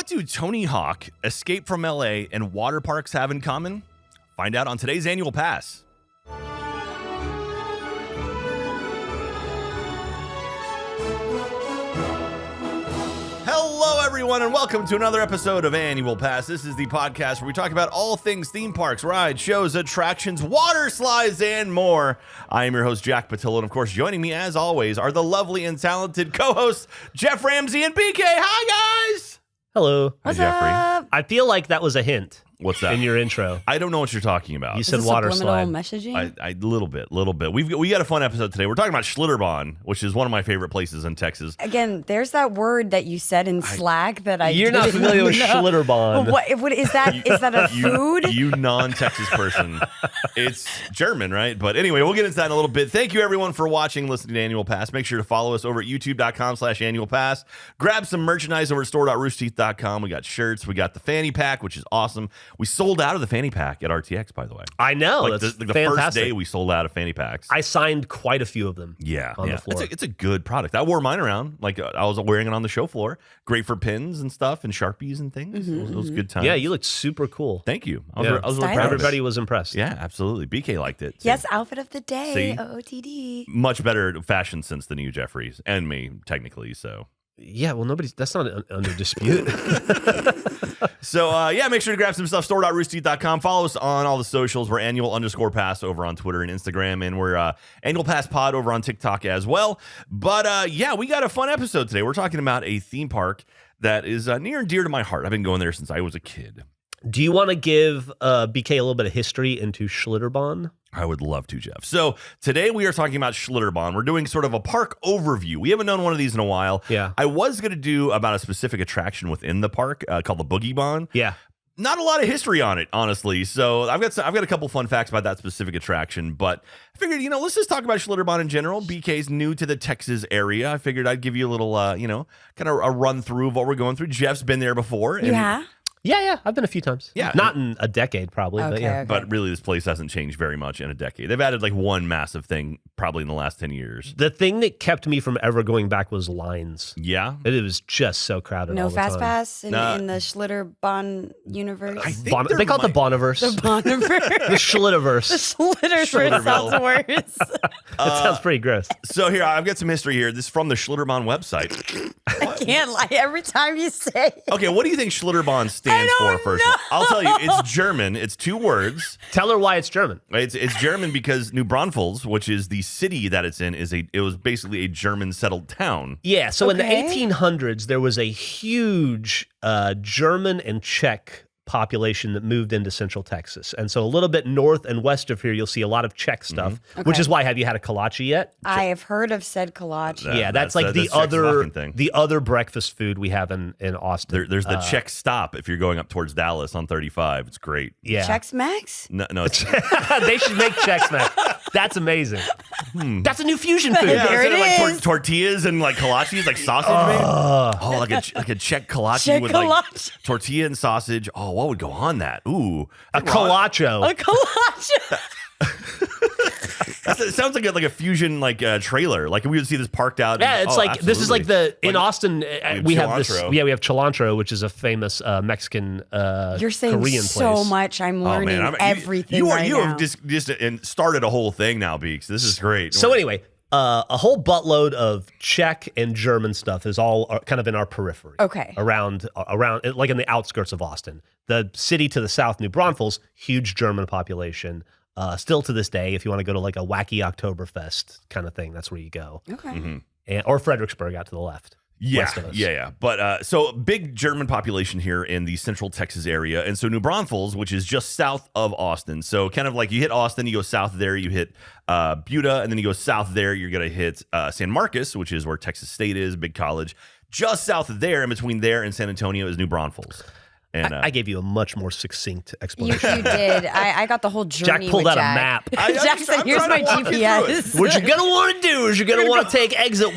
do Tony Hawk, Escape from LA, and water parks have in common? Find out on today's Annual Pass. Hello, everyone, and welcome to another episode of Annual Pass. This is the podcast where we talk about all things theme parks, rides, shows, attractions, water slides, and more. I am your host, Jack Pattillo, and of course, joining me, as always, are the lovely and talented co-hosts, Geoff Ramsey and BK. Hi, guys! Hello. Hi, Jeffrey. Up? I feel like that was a hint. What's that? In your intro. I don't know what you're talking about. You Is said this water subliminal slide. messaging? A little bit. We got a fun episode today. We're talking about Schlitterbahn, which is one of my favorite places in Texas. Again, there's that word that you said in Slack that I You're not didn't familiar with know. Schlitterbahn. What is that? Is that a food? You non-Texas person. It's German, right? But anyway, we'll get into that in a little bit. Thank you, everyone, for watching, listening to Annual Pass. Make sure to follow us over at youtube.com/Annual Pass. Grab some merchandise over at store.roosterteeth.com. We got shirts. We got the fanny pack, which is awesome. We sold out of the fanny pack at RTX, by the way. I know. Like That's the fantastic. first day we sold out of fanny packs. I signed quite a few of them. Yeah, on the floor. It's a good product. I wore mine around. Like I was wearing it on the show floor. Great for pins and stuff and Sharpies and things. It was a good time. Yeah, you looked super cool. Thank you. I Yeah. was really Stylish. proud of it. Everybody was impressed. Yeah, absolutely. BK liked it. Yes, outfit of the day. See? OOTD. Much better fashion sense than you, Jeffries, and me, technically. So, Yeah, well, that's not under dispute. make sure to grab some stuff. Store.roosterteeth.com. Follow us on all the socials. We're annual_pass over on Twitter and Instagram, and we're Annual Pass Pod over on TikTok as well. But we got a fun episode today. We're talking about a theme park that is near and dear to my heart. I've been going there since I was a kid. Do you want to give BK a little bit of history into Schlitterbahn? I would love to, Jeff. So today we are talking about Schlitterbahn. We're doing sort of a park overview. We haven't done one of these in a while. Yeah. I was going to do about a specific attraction within the park called the Boogie Bahn. Yeah. Not a lot of history on it, honestly. So I've got a couple fun facts about that specific attraction. But I figured, let's just talk about Schlitterbahn in general. BK's new to the Texas area. I figured I'd give you a little, kind of a run through of what we're going through. Jeff's been there before. And Yeah. Yeah. I've been a few times. Yeah. Not in a decade, probably, but Okay, yeah. okay. But really, this place hasn't changed very much in a decade. They've added like one massive thing probably in the last 10 years. The thing that kept me from ever going back was lines. Yeah. It was just so crowded all No the fast time. pass in Nah. the Schlitterbahn universe. I think They call it the Boniverse. The Boniverse. The Schlitterverse. The Schlitterverse sounds worse. That sounds pretty gross. So here, I've got some history here. This is from the Schlitterbahn website. I can't lie every time you say it. Okay, what do you think Schlitterbahn stands I for don't first? know. I'll tell you, it's German. It's two words. Tell her why it's German. It's German because New Braunfels, which is the city that it's in, it was basically a German settled town. Yeah, so in the Okay. 1800s, there was a huge German and Czech population that moved into central Texas. And so a little bit north and west of here, you'll see a lot of Czech stuff, which Okay. is why, have you had a kolache yet? I have heard of said kolache. That- That's like the that's other Czechoslovakian thing. the other breakfast food we have in Austin. There's the Czech stop if you're going up towards Dallas on 35. It's great. Yeah. Chex Max? No, it's, They should make Czechs, man. That's amazing. That's a new fusion food. yeah, There instead of it like is. tortillas and like kolaches, like sausage. Oh, like a Czech kolache Czech with like kolache. tortilla and sausage. Oh, what would go on that? Ooh, A colacho. A kolache. It sounds like a fusion trailer. Like we would see this parked out. Yeah, it's this is like in Austin we have this. cilantro. Yeah, we have cilantro, which is a famous Mexican You're saying Korean so place. much. I'm learning everything you right now. have just started a whole thing now, Beeks. This is great. So anyway, a whole buttload of Czech and German stuff is all kind of in our periphery. Okay. Around like in the outskirts of Austin. The city to the south, New Braunfels, huge German population. Still to this day, if you want to go to like a wacky Oktoberfest kind of thing, that's where you go. Okay. Or Fredericksburg out to the left. West of us. Yeah. But so big German population here in the central Texas area. And so New Braunfels, which is just south of Austin. So kind of like you hit Austin, you go south there, you hit Buda, and then you go south there, you're going to hit San Marcos, which is where Texas State is, big college. Just south of there, in between there and San Antonio, is New Braunfels. And I gave you a much more succinct You explanation. did. I got the whole journey. Jack pulled with out a Jack. map. Jack said, "Here's my GPS." What you're going to want to do is you're going to want to take exit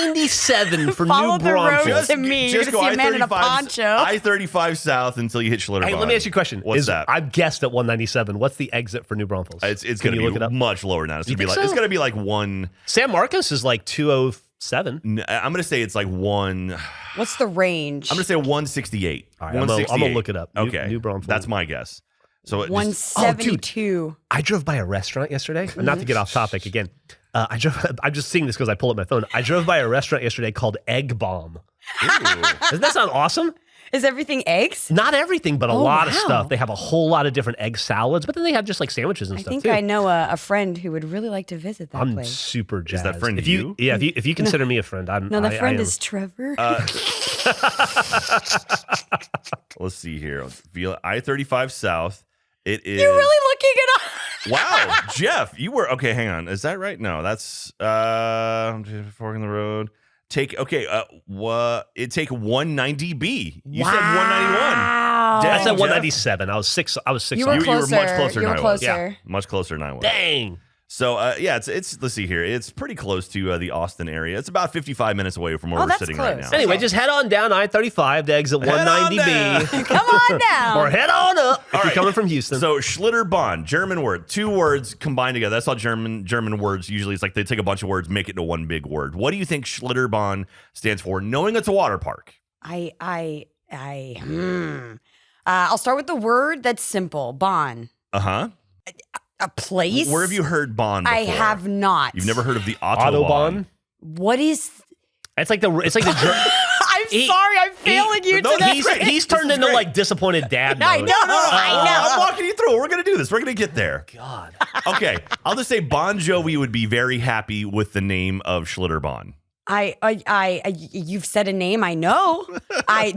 197 for Follow New the road Braunfels. to me. You're Just gonna go see a man in a I-35 poncho. I-35 south until you hit Schlitterbahn. Hey, let me ask you a question. What's that? I've guessed at 197. What's the exit for New Braunfels? It's Can going you to look it be up? much lower now. It's You going to be think it's so? going to be like one. San Marcos is like 206 7. I'm going to say it's like one. What's the range? I'm going to say 168. All right, I'm going to look it up. Okay. New Braunfels. That's my guess. So 172. I drove by a restaurant yesterday. Not to get off topic again. I'm just seeing this because I pull up my phone. I drove by a restaurant yesterday called Egg Bomb. Doesn't that sound awesome? Is everything eggs? Not everything, but a lot of wow. stuff. They have a whole lot of different egg salads, but then they have just like sandwiches and I stuff think too. I know a friend who would really like to visit that I'm place. super jazzed. Is that friend if you? Yeah, if you consider me a friend, I'm. No, the I friend am. is Trevor. Let's see here. I-35 South. It is. You're really looking it up. Wow, Jeff, you were okay. Hang on, is that right? No, that's fork in the road. Take 190B. You said 191. Wow. Dang, I said Jeff. 197. I was 6. You were You were closer. much closer You than were I was. closer. Yeah, much closer than I was. Dang. So it's let's see here. It's pretty close to the Austin area. It's about 55 minutes away from where Oh, we're that's sitting right close. now. Anyway, just head on down I-35 to exit Head on 190B. Come on down. Or head on up if All you're right. coming from Houston. So Schlitterbahn, German word, 2 words combined together. That's how German words usually. It's like they take a bunch of words, make it into one big word. What do you think Schlitterbahn stands for? Knowing it's a water park. I'll start with the word that's simple. Bon. Uh-huh. A place? Where have you heard Bahn before? I have not. You've never heard of the Autobahn. What is... It's like the I'm sorry, I'm failing you no, today. he's turned This is into great. like disappointed dad mode. I know, I know. I'm walking you through it. We're going to do this. We're going to get there. God. Okay. I'll just say Bon Jovi would be very happy with the name of Schlitterbahn. You've said a name I know.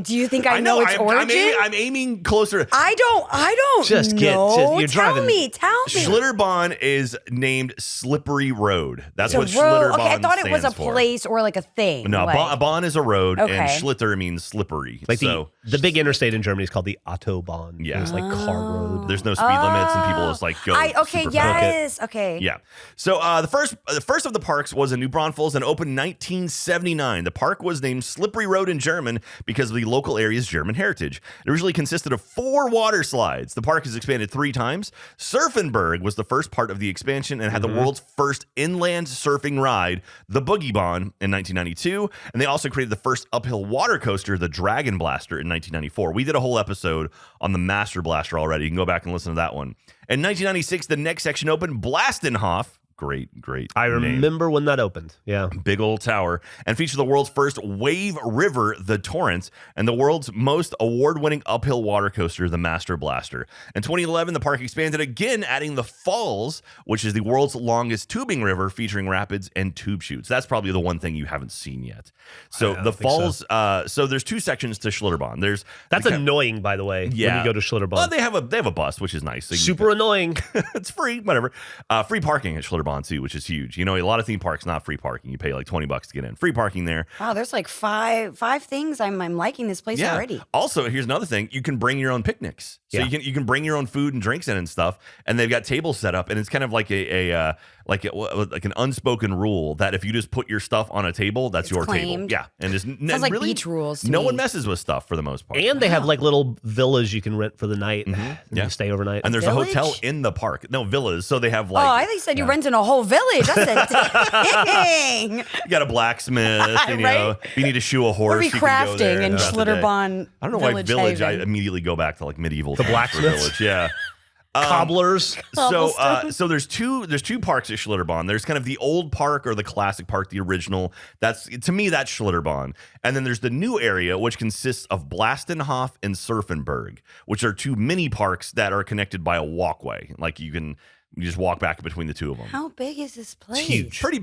Do you think I know its origin? I'm aiming closer. I don't Just know. you're tell driving. me. Schlitterbahn is named Slippery Road. That's what It's a road. Schlitterbahn Okay, I thought it was a stands for. place or like a thing. No, like, Bahn is a road, and Okay. Schlitter means slippery. Like so the big interstate in Germany is called the Autobahn. Yeah. It's like car road. there's no speed limits, and people just like go. Okay, super fast. yes. Okay. Yeah. So the first of the parks was in New Braunfels and opened 1979. The park was named Slippery Road in German because of the local area's German heritage. It originally consisted of 4 water slides. The park has expanded 3 times. Surfenburg was the first part of the expansion and had the world's first inland surfing ride, the Boogie Bahn, in 1992. And they also created the first uphill water coaster, the Dragon Blaster, in 1994. We did a whole episode on the Master Blaster already. You can go back and listen to that one. In 1996, the next section opened, Blastenhoff. Great I name. remember when that opened. Yeah. Big old tower, and featured the world's first wave river, the Torrent, and the world's most award-winning uphill water coaster, the Master Blaster. In 2011, the park expanded again, adding the Falls, which is the world's longest tubing river, featuring rapids and tube chutes. That's probably the one thing you haven't seen yet. So I the don't think Falls. So there's 2 sections to Schlitterbahn. There's That's annoying, by the way, Yeah. when you go to Schlitterbahn. Well, they have a bus, which is nice. So Super annoying. it's free, whatever. Free parking at Schlitterbahn too, which is huge. You know, a lot of theme parks not free parking. You pay like $20 to get in. Free parking there. Wow, there's like five things I'm liking this place already. Also, here's another thing: you can bring your own picnics. So Yeah. you can bring your own food and drinks in and stuff. And they've got tables set up, and it's kind of like like an unspoken rule that if you just put your stuff on a table, that's It's your table. claimed. Yeah, and it's Sounds like really beach rules to No me. one messes with stuff for the most part. And they have like little villas you can rent for the night. And Yeah. you stay overnight. And there's Village? a hotel in the park. No, villas. So they have like. Oh, I think you said you're renting a whole village. That's a dang. You got a blacksmith. And, Right? if you need to shoe a horse. Or be you can go there crafting and in that's the day. Schlitterbahn. I don't know why village. I Haven. immediately go back to like medieval. The times for blacksmiths? village. Yeah. Cobblers. So there's two parks at Schlitterbahn. There's kind of the old park or the classic park, the original. That's to me that's Schlitterbahn. And then there's the new area which consists of Blastenhoff and Surfenburg, which are 2 mini parks that are connected by a walkway. Like you just walk back between the 2 of them. How big is this place? huge. Pretty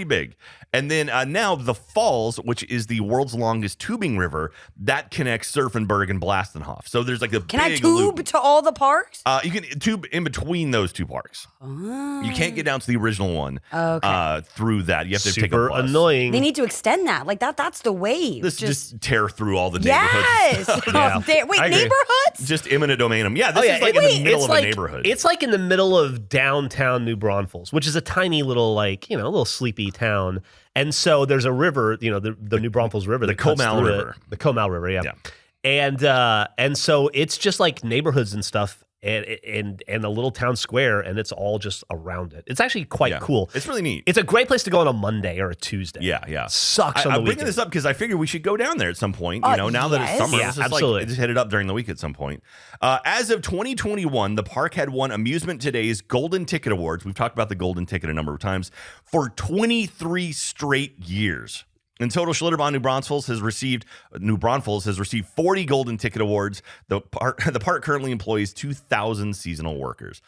big. And then now the Falls, which is the world's longest tubing river, that connects Surfenburg and Blastenhoff. So there's like a Can I big tube loop. to all the parks? You can tube in between those 2 parks. You can't get down to the original one through that. You have to take a Super bus. annoying. They need to extend that. Like that's the wave. This just tear through all the yes. neighborhoods. Oh, wait, I agree. neighborhoods? Just eminent domain. Yeah, this is like in the middle of a neighborhood. It's like in the middle of downtown New Braunfels, which is a tiny little, like, a little sleepy town. And so there's a river, the New Braunfels River. The that cuts Comal through it. River. The Comal River, yeah. Yeah. And so it's just like neighborhoods and stuff. and a little town square, and it's all just around it. It's actually quite cool. It's really neat. It's a great place to go on a Monday or a Tuesday. Yeah. Sucks on the I'm weekend. bringing this up because I figured we should go down there at some point. Now that it's summer, Yeah, let's just absolutely. just hit it up during the week at some point. As of 2021, the park had won Amusement Today's Golden Ticket Awards. We've talked about the Golden Ticket a number of times for 23 straight years. In total, Schlitterbahn New Braunfels has received 40 Golden Ticket Awards. The park currently employs 2,000 seasonal workers.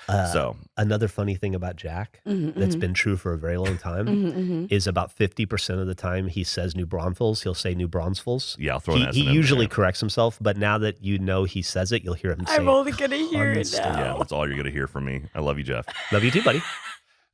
Another funny thing about Jack that's been true for a very long time is about 50% of the time he says New Braunfels, he'll say New Braunfels. Yeah, I'll throw an S He in there. Corrects himself, but now that you know he says it, you'll hear him say I'm only gonna hear it now. Yeah, that's all you're going to hear from me. I love you, Jeff. Love you too, buddy.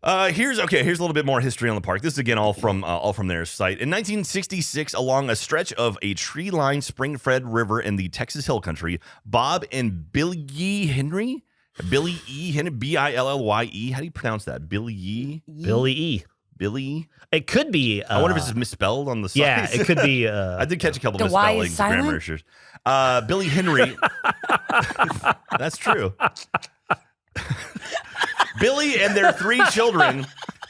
Here's a little bit more history on the park. This is again all from their site. In 1966, along a stretch of a tree-lined spring-fed river in the Texas Hill Country, Bob and Billy E. Henry, Billy Billye. How do you pronounce that? Billy E. Billy E. Billy. It could be. I wonder if it's misspelled on the site. Yeah, it could be. I did catch a couple The of Y is misspellings, silent? grammar issues. Billy Henry. That's true. Billy and their 3 children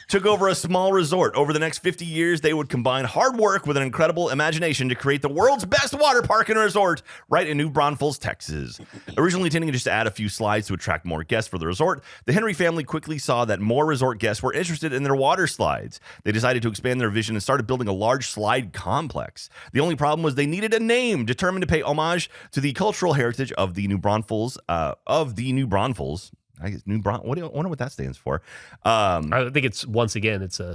took over a small resort. Over the next 50 years, they would combine hard work with an incredible imagination to create the world's best water park and resort right in New Braunfels, Texas. Originally intending just to add a few slides to attract more guests for the resort, the Henry family quickly saw that more resort guests were interested in their water slides. They decided to expand their vision and started building a large slide complex. The only problem was they needed a name, determined to pay homage to the cultural heritage of the New Braunfels. I guess I wonder what that stands for. I think it's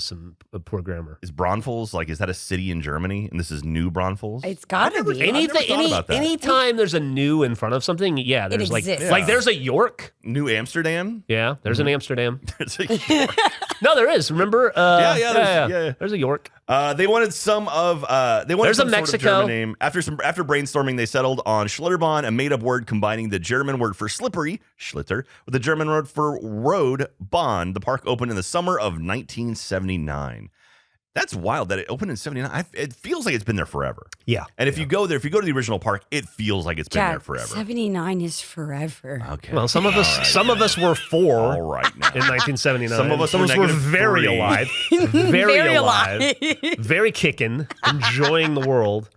some poor grammar. Is Braunfels is that a city in Germany? And this is New Braunfels? It's gotta be. Anytime there's a new in front of something, yeah, there's exists. there's a York. New Amsterdam? Yeah, there's an Amsterdam. There's a York. No, there is. Remember? Yeah. There's a York. They wanted some There's some a sort of Mexico. German name. After brainstorming, they settled on Schlitterbahn, a made-up word combining the German word for slippery, Schlitter, with the German word for road, Bahn. The park opened in the summer of 1979. That's wild that it opened in 79. It feels like it's been there forever. Yeah. And if you go there, if you go to the original park, it feels like it's been there forever. 79 is forever. Okay. Well, some of us were 4 All right now. in 1979. Some of us were were very -3. alive. Very alive. Very kicking, enjoying the world.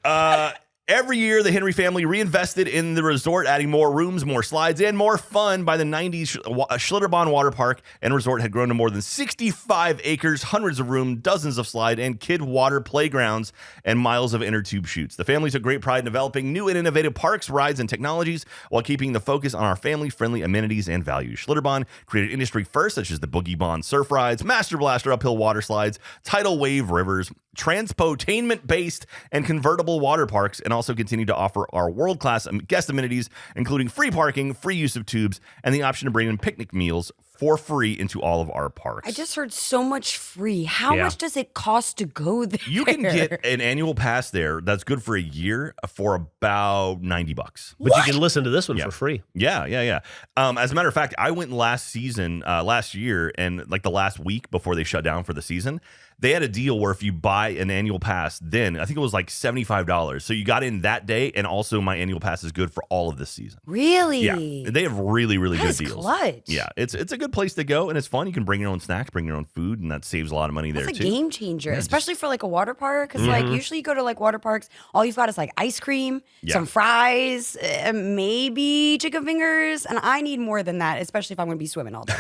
Every year, the Henry family reinvested in the resort, adding more rooms, more slides, and more fun. By the 90s, Schlitterbahn Water Park and Resort had grown to more than 65 acres, hundreds of rooms, dozens of slide and kid water playgrounds, and miles of inner tube chutes. The family took great pride in developing new and innovative parks, rides, and technologies while keeping the focus on our family-friendly amenities and values. Schlitterbahn created industry firsts, such as the Boogie Bond surf rides, Master Blaster uphill water slides, tidal wave rivers, transportainment-based and convertible water parks, and also continue to offer our world-class guest amenities, including free parking, free use of tubes, and the option to bring in picnic meals for free into all of our parks. I just heard so much free. How much does it cost to go there? You can get an annual pass there that's good for a year for about $90. But you can listen to this one for free. Yeah. As a matter of fact, I went last year, and the last week before they shut down for the season, they had a deal where if you buy an annual pass, then I think it was $75. So you got in that day, and also my annual pass is good for all of this season. Really? Yeah, they have really, really good deals. Clutch. Yeah, it's a good place to go, and it's fun. You can bring your own snacks, bring your own food, and that saves a lot of money there too. It's a game changer, especially for a water park. Because usually you go to water parks, all you've got is ice cream, some fries, maybe chicken fingers, and I need more than that, especially if I'm going to be swimming all day.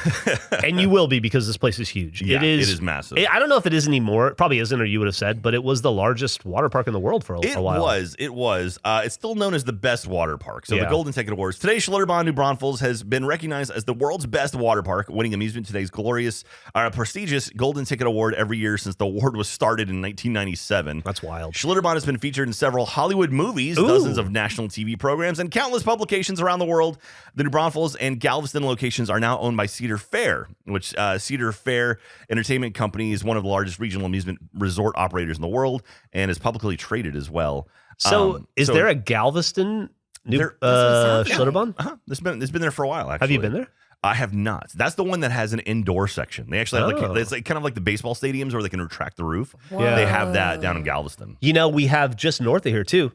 And you will be, because this place is huge. Yeah, it is massive. I don't know if it is anymore. It probably isn't, or you would have said, but it was the largest water park in the world for a while. It was. It's still known as the best water park. So the Golden Ticket Awards. Today, Schlitterbahn New Braunfels has been recognized as the world's best water park, winning Amusement Today's prestigious Golden Ticket Award every year since the award was started in 1997. That's wild. Schlitterbahn has been featured in several Hollywood movies, dozens of national TV programs, and countless publications around the world. The New Braunfels and Galveston locations are now owned by Cedar Fair, which Cedar Fair Entertainment Company is one of the largest regional amusement resort operators in the world and is publicly traded as well. So is there a Galveston Schlitterbahn? It's been there for a while, actually. Have you been there? I have not. That's the one that has an indoor section. They actually have it's kind of like the baseball stadiums where they can retract the roof. Yeah. They have that down in Galveston. We have just north of here too.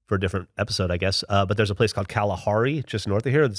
for a different episode, I guess. But there's a place called Kalahari just north of here.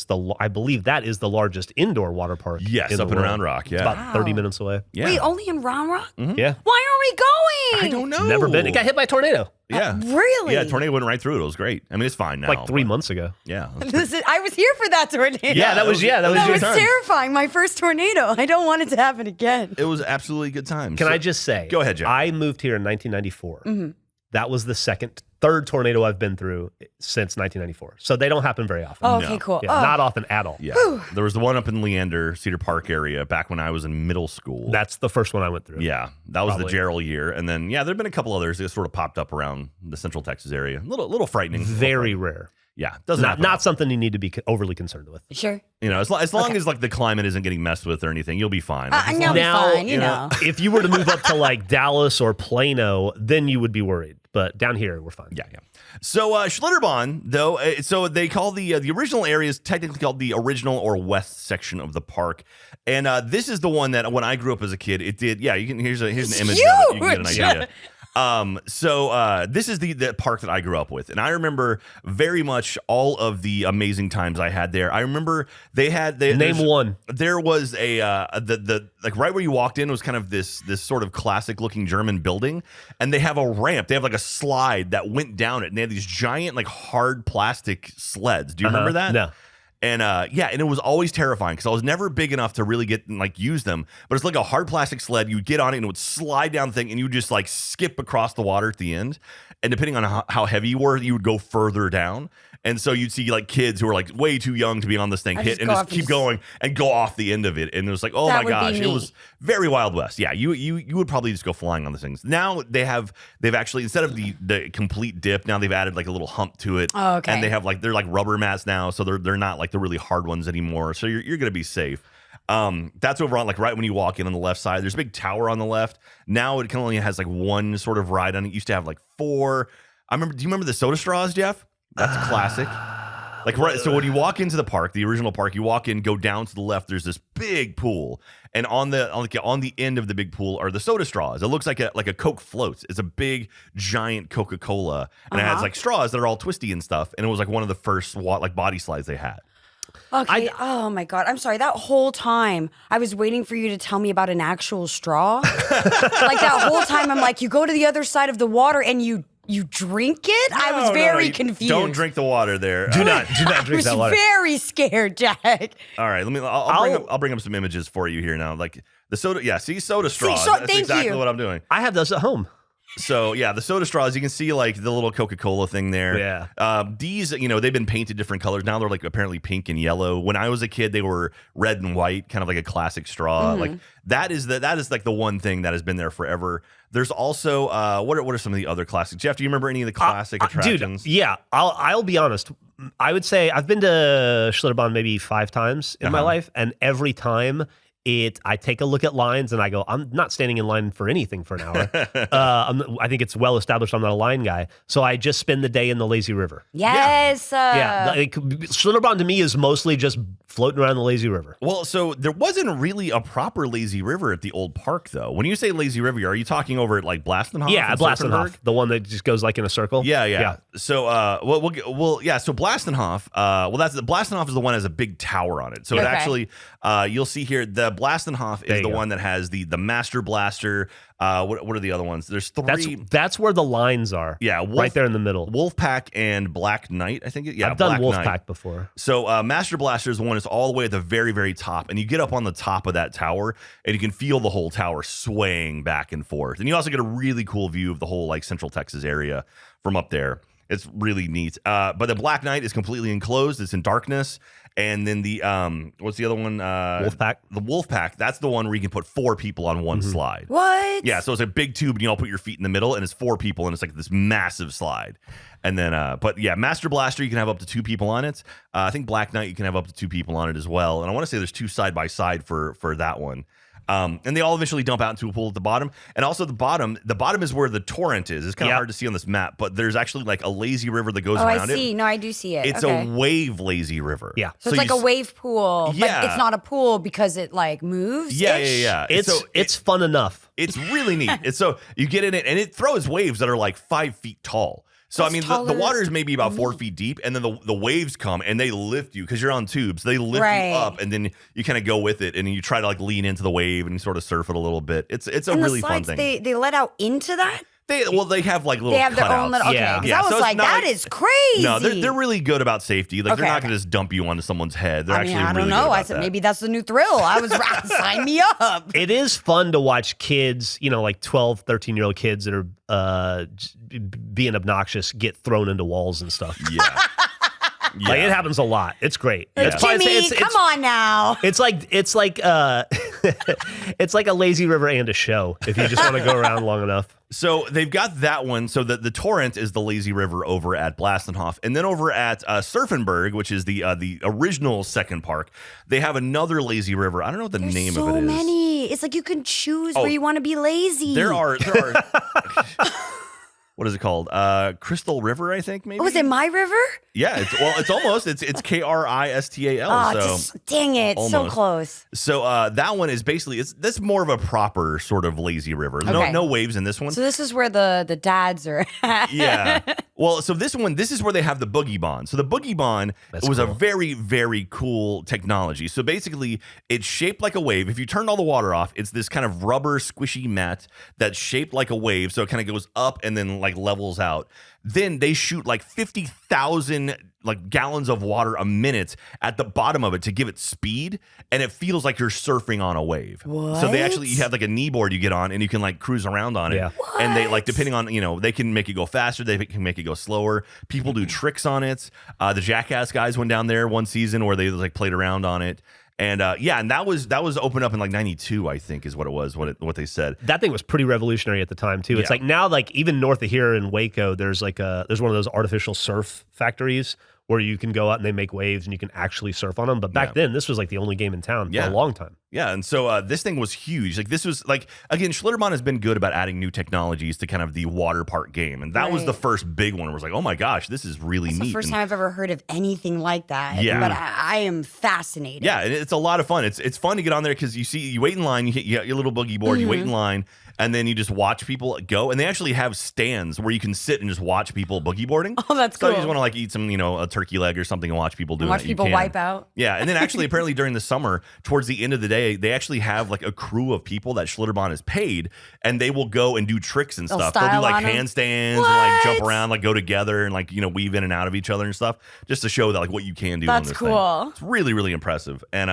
I believe that is the largest indoor water park. Yes, up in Round Rock. Yeah. It's about 30 minutes away. Yeah. Wait, only in Round Rock? Yeah. Why aren't we going? I don't know. Never been. It got hit by a tornado Yeah. Really? Yeah, tornado went right through it. It was great. I mean, it's fine now. like 3 months ago. Yeah. I was here for that tornado. Yeah, that was your That was turn. terrifying. My first tornado. I don't want it to happen again. It was absolutely good time. Can I just say? Go ahead, Jeff. I moved here in 1994. That was the third tornado I've been through since 1994. So they don't happen very often. Oh, okay, cool. Yeah, not often at all. Yeah. There was the one up in Leander, Cedar Park area back when I was in middle school. That's the first one I went through. Yeah. That was Probably. the Gerald year. And then, yeah, there have been a couple others that sort of popped up around the Central Texas area. A little frightening. Very rare. Yeah. Doesn't happen Not often. something you need to be overly concerned with. Sure. You know, as long as like the climate isn't getting messed with or anything, you'll be fine. I'm going to be Now, fine, you know. If you were to move up to like Dallas or Plano, then you would be worried. But down here, we're fine. Yeah. So Schlitterbahn, though, so they call the original area is technically called the original or west section of the park, and this is the one that when I grew up as a kid, it did. Yeah, you can here's an image of it. You can get an idea. So this is the park that I grew up with, and I remember very much all of the amazing times I had there. I remember Name one. There was a the like right where you walked in was kind of this sort of classic looking German building, and they have a ramp. They have like a slide that went down it, and they have these giant like hard plastic sleds. Do you remember that? No. And and it was always terrifying because I was never big enough to really get and like use them. But it's like a hard plastic sled. You would get on it and it would slide down the thing, and you would just like skip across the water at the end. And depending on how heavy you were, you would go further down. And so you'd see like kids who were like way too young to be on this thing hit and just keep going and go off the end of it. And it was like, oh my gosh, it was very Wild West. Yeah, you would probably just go flying on these things. Now they've actually, instead of the complete dip, now they've added like a little hump to it. Oh, okay. And they have like they're like rubber mats now, so they're not like the really hard ones anymore. So you're gonna be safe. That's over on like right when you walk in on the left side. There's a big tower on the left. Now it only has like one sort of ride on it. It used to have like 4. Do you remember the soda straws, Jeff? That's a classic. Like right, so when you walk into the park, the original park, you walk in, go down to the left. There's this big pool, and on the end of the big pool are the soda straws. It looks like a Coke floats. It's a big giant Coca-Cola, and it has like straws that are all twisty and stuff. And it was like one of the first like body slides they had. Okay. Oh my God. I'm sorry. That whole time I was waiting for you to tell me about an actual straw. Like that whole time I'm like, you go to the other side of the water and you drink it? I was very confused. Don't drink the water there. Do not drink that water. I was very scared, Jack. All right, I'll bring up some images for you here now. Like the soda, see soda straws. That's exactly what I'm doing. I have those at home. So yeah, the soda straws, you can see like the little Coca-Cola thing there. Yeah. These, they've been painted different colors. Now they're like apparently pink and yellow. When I was a kid, they were red and white, kind of like a classic straw. Like that is like the one thing that has been there forever. There's also what are some of the other classics? Jeff, do you remember any of the classic attractions? Dude, yeah. I'll be honest. I would say I've been to Schlitterbahn maybe 5 times in my life, and every time I take a look at lines and I go, I'm not standing in line for anything for an hour. I think it's well established I'm not a line guy. So I just spend the day in the lazy river. Yes. Yeah. Like, Schlitterbahn to me is mostly just floating around the lazy river. Well, so there wasn't really a proper lazy river at the old park, though. When you say lazy river, are you talking over at like Blastenhoff? Yeah, and Blastenhoff, Surfenburg? the one that just goes like in a circle. Yeah. So, so Blastenhoff. Blastenhoff is the one that has a big tower on it. So it actually, you'll see here the Blastenhoff is the one that has the Master Blaster. What are the other ones? There's 3. That's where the lines are. Yeah, right there in the middle. Wolfpack and Black Knight, I think. I've done Black Wolfpack Knight before. So Master Blaster is the one that's all the way at the very, very top, and you get up on the top of that tower, and you can feel the whole tower swaying back and forth. And you also get a really cool view of the whole like Central Texas area from up there. It's really neat. But the Black Knight is completely enclosed. It's in darkness. And then the what's the other one? Wolfpack. The Wolfpack. That's the one where you can put 4 people on one slide. What? Yeah. So it's a big tube, and you all put your feet in the middle, and it's 4 people, and it's like this massive slide. And then, but yeah, Master Blaster, you can have up to 2 people on it. I think Black Knight, you can have up to 2 people on it as well. And I want to say there's 2 side by side for that one. And they all eventually dump out into a pool at the bottom. And also the bottom is where the torrent is. It's kind of hard to see on this map, but there's actually like a lazy river that goes around it. I see. No, I do see it. It's a wave lazy river. Yeah. So it's like a wave pool, Yeah. but it's not a pool because it like moves. Yeah. It's fun enough. It's really neat. It's so you get in it, and it throws waves that are like 5 feet tall. So, That's I mean, the taller water is maybe about than 4 me. feet deep, and then the waves come and they lift you because you're on tubes. They lift Right. you up, and then you kind of go with it, and you try to like lean into the wave and you sort of surf it a little bit. It's a And really the fun slides, thing. they let out into that? They have like little They have their cutouts. own little. Okay, Yeah. 'cause Yeah, I was so it's like, not that like- is crazy. No, they're really good about safety. Like they're Okay, not going to just dump you onto someone's head. They're I actually mean, I really don't good know. about I said that. maybe that's the new thrill. I was sign me up. It is fun to watch kids, like 12, 13-year-old kids that are being obnoxious get thrown into walls and stuff. Yeah. Yeah. Like it happens a lot. It's great. Yeah. It's probably- Jimmy, it's- come on now. It's like it's like a lazy river and a show if you just want to go around long enough. So they've got that one. So the torrent is the lazy river over at Blastenhoff, and then over at Surfenburg, which is the original second park, they have another lazy river. I don't know what the There's name so of it is. many. It's like you can choose Oh. where you want to be lazy. There are. What is it called? Crystal River, I think. Maybe. Oh, is it my river? Yeah. It's almost. It's Kristal. Oh, so. just dang it. So almost. close. So that one is basically that's more of a proper sort of lazy river. Okay. No waves in this one. So this is where the dads are at. Yeah. Well, so this is where they have the Boogie Bond. So the Boogie Bond was a cool. very, very cool technology. So basically, it's shaped like a wave. If you turn all the water off, it's this kind of rubber squishy mat that's shaped like a wave. So it kind of goes up and then like levels out. Then they shoot like 50,000 like gallons of water a minute at the bottom of it to give it speed, and it feels like you're surfing on a wave. So they actually, you have like a knee board you get on, and you can like cruise around on it. Yeah. And they like, depending on, they can make it go faster, they can make it go slower. People do tricks on it. The Jackass guys went down there one season where they like played around on it. And and that was opened up in like 92, I think is what it was, what they said. That thing was pretty revolutionary at the time too. It's Yeah. like now, like even north of here in Waco, there's one of those artificial surf factories where you can go out and they make waves and you can actually surf on them. But back then, this was like the only game in town for a long time. Yeah, and so this thing was huge. Like this was like, again, Schlitterbahn has been good about adding new technologies to kind of the water park game, and that was the first big one. Where it was like, oh my gosh, this is really It's neat. the first And- time I've ever heard of anything like that. Yeah. But I am fascinated. Yeah, and it's a lot of fun. It's fun to get on there because you wait in line, you get your little boogie board, you wait in line, and then you just watch people go. And they actually have stands where you can sit and just watch people boogie boarding. Oh, that's So cool. you just want to like eat some, a turkey leg or something and watch people do it. Watch You people can. wipe out. Yeah, and then actually apparently during the summer, towards the end of the day, they actually have like a crew of people that Schlitterbahn has paid, and they will go and do tricks and They'll stuff. They'll do style like on 'em. handstands and like jump What? around, like go together and like weave in and out of each other and stuff, just to show that like what you can do. on That's this thing. cool. It's really, really impressive. And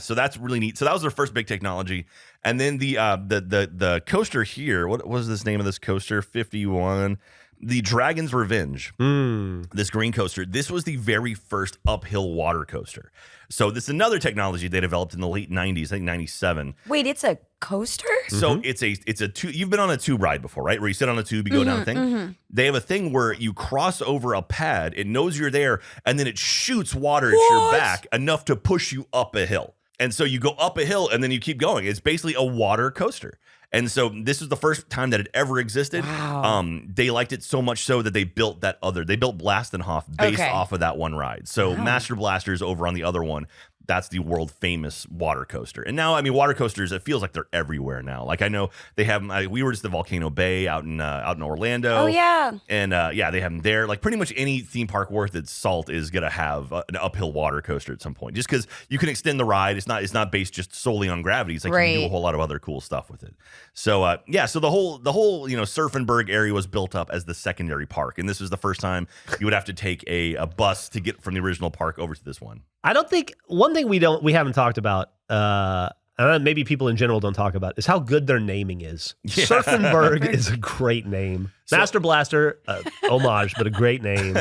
so that's really neat. So that was their first big technology. And then the coaster here, what was this name of this coaster? 51. The Dragon's Revenge. This green coaster. This was the very first uphill water coaster. So this is another technology they developed in the late 90s, I think 97. Wait, it's a coaster? So it's a tube. You've been on a tube ride before, right? Where you sit on a tube, you go down a thing. They have a thing where you cross over a pad. It knows you're there, and then it shoots water at your back enough to push you up a hill. And so you go up a hill, and then you keep going. It's basically a water coaster. And so this is the first time that it ever existed. Wow. They liked it so much so that they built Blastenhoff based off of that one ride. So Master Blaster's over on the other one. That's the world famous water coaster. And now, I mean, water coasters, it feels like they're everywhere now. Like I know they have, we were just at Volcano Bay out in Orlando. Oh, yeah. And they have them there. Like pretty much any theme park worth its salt is going to have an uphill water coaster at some point, just because you can extend the ride. It's not based just solely on gravity. It's like you can do a Right. whole lot of other cool stuff with it. So so the whole Surfenburg area was built up as the secondary park, and this was the first time you would have to take a bus to get from the original park over to this one. I don't think one thing we haven't talked about, and maybe people in general don't talk about, is how good their naming is. Yeah. Surfenburg is a great name. Master Blaster, homage, but a great name.